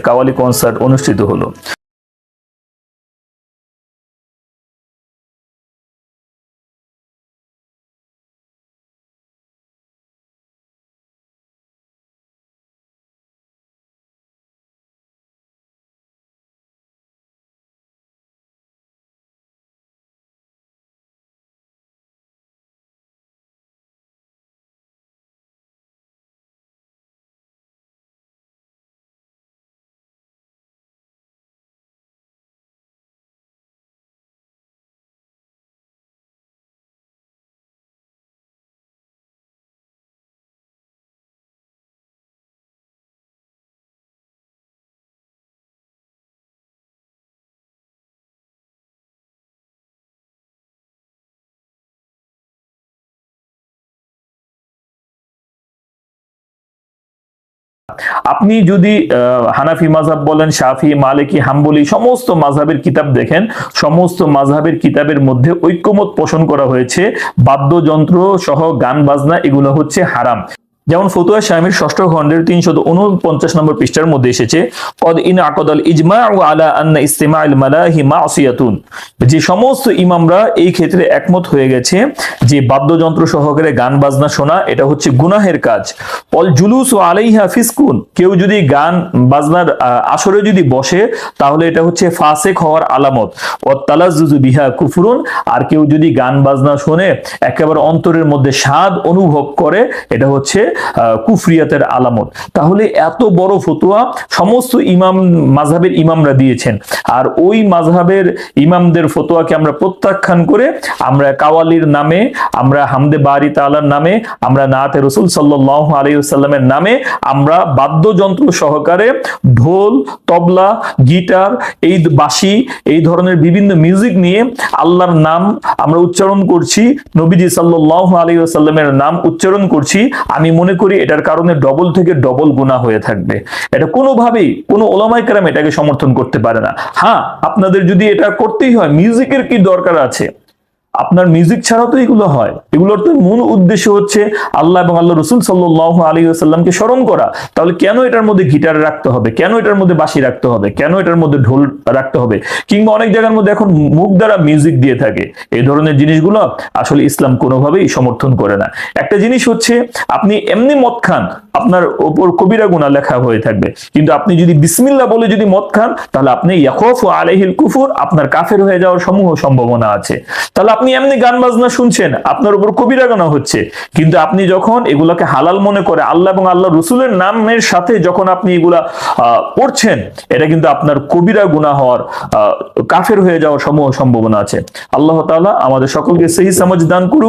Qawwali concert অনুষ্ঠিত হলো। আপনি যদি হানাফি মাযহাব বলেন, শাফি, মালিকি, হাম্বলি সমস্ত মাযহাবের কিতাব দেখেন, সমস্ত মাযহাবের কিতাবের মধ্যে ঐক্যমত পোষণ করা হয়েছে বাদ্যযন্ত্র সহ গান বাজনা এগুলো হচ্ছে হারাম। যেমন ফতুয়া শামির 6ষ্ঠ খণ্ডের 349 নম্বর পৃষ্ঠার মধ্যে এসেছে, কদ ইন আকাদাল ইজমাউ আলা আন্না ইস্তিমাউল মালাহি মাসিয়াতুন, যে সমস্ত ইমামরা এই ক্ষেত্রে একমত হয়ে গেছে যে বাদ্যযন্ত্র সহকারে গান বাজনা শোনা এটা হচ্ছে গুনাহের কাজ। অল জুলুসু আলাইহা ফিসকুন, কেউ যদি গান বাজনার আসরে যদি বসে তাহলে এটা হচ্ছে ফাসিক হওয়ার আলামত। ও তালাজ্জুজু বিহা কুফরুন, আর কেউ যদি গান বাজনা শুনে একেবারে অন্তরের মধ্যে স্বাদ অনুভব করে এটা হচ্ছে কুফরিয়াতের আলামত। তাহলে এত বড় ফতোয়া সমস্ত ইমাম মাযহাবের ইমামরা দিয়েছেন, আর ওই মাযহাবের ইমামদের ফতোয়াকে আমরা প্রত্যাখ্যান করে আমরা কাওয়ালির নামে, আমরা হামদে বারি তাআলার নামে, আমরা নাতে রাসূল সাল্লাল্লাহু আলাইহি ওয়াসাল্লামের নামে আমরা বাদ্যযন্ত্র সহকারে ঢোল, তবলা, গিটার, এই বাঁশি, এই ধরনের বিভিন্ন মিউজিক নিয়ে আল্লাহর নাম আমরা উচ্চারণ করছি, নবীজি সাল্লাল্লাহু আলাইহি ওয়াসাল্লামের নাম উচ্চারণ করছি। আমি মনে করি এটার কারণে ডবল থেকে ডবল গুনাহ হয়ে থাকবে। এটা কোনোভাবেই কোনো ওলামায়ে কেরাম এটাকে সমর্থন করতে পারে না। হ্যাঁ, আপনাদের যদি এটা করতেই হয়, মিউজিকের কি দরকার আছে? আপনার মিউজিক ছাড়াও তো এগুলো হয়। এগুলোর তো মূল উদ্দেশ্য হচ্ছে আল্লাহ এবং আল্লাহ রাসূল সাল্লাল্লাহু আলাইহি ওয়াসাল্লামকে স্মরণ করা। তাহলে কেন এটার মধ্যে গিটার রাখতে হবে? কেন এটার মধ্যে বাঁশি রাখতে হবে? কেন এটার মধ্যে ঢোল রাখতে হবে? কিংবা অনেক জায়গার মধ্যে এখন মুখ দ্বারা মিউজিক দিয়ে থাকে। এই ধরনের জিনিসগুলো আসলে ইসলাম কোনোভাবেই সমর্থন করে না। একটা জিনিস হচ্ছে আপনি এমনি মদ খান, আপনার উপর কবিরা গুনাহ লেখা হয়ে থাকবে, কিন্তু আপনি যদি বিসমিল্লাহ বলে যদি মদ খান তাহলে আপনি ইয়াখাফু আলাইহিল কুফর, আপনার কাফের হয়ে যাওয়ার সমূহ সম্ভাবনা আছে। তাহলে আপনি এমনি গান বাজনা শুনছেন, আপনার উপর কবিরা গুনাহ হচ্ছে, কিন্তু আপনি যখন এগুলাকে হালাল মনে করে আল্লাহ এবং আল্লাহ রাসূলের নামের সাথে যখন আপনি এগুলা পড়ছেন, এটা কিন্তু আপনার কবিরা গুনাহ হওয়ার, কাফের হয়ে যাওয়ার সমূহ সম্ভাবনা আছে। আল্লাহ তাআলা আমাদের সকলকে সহি সমঝ দান করুক।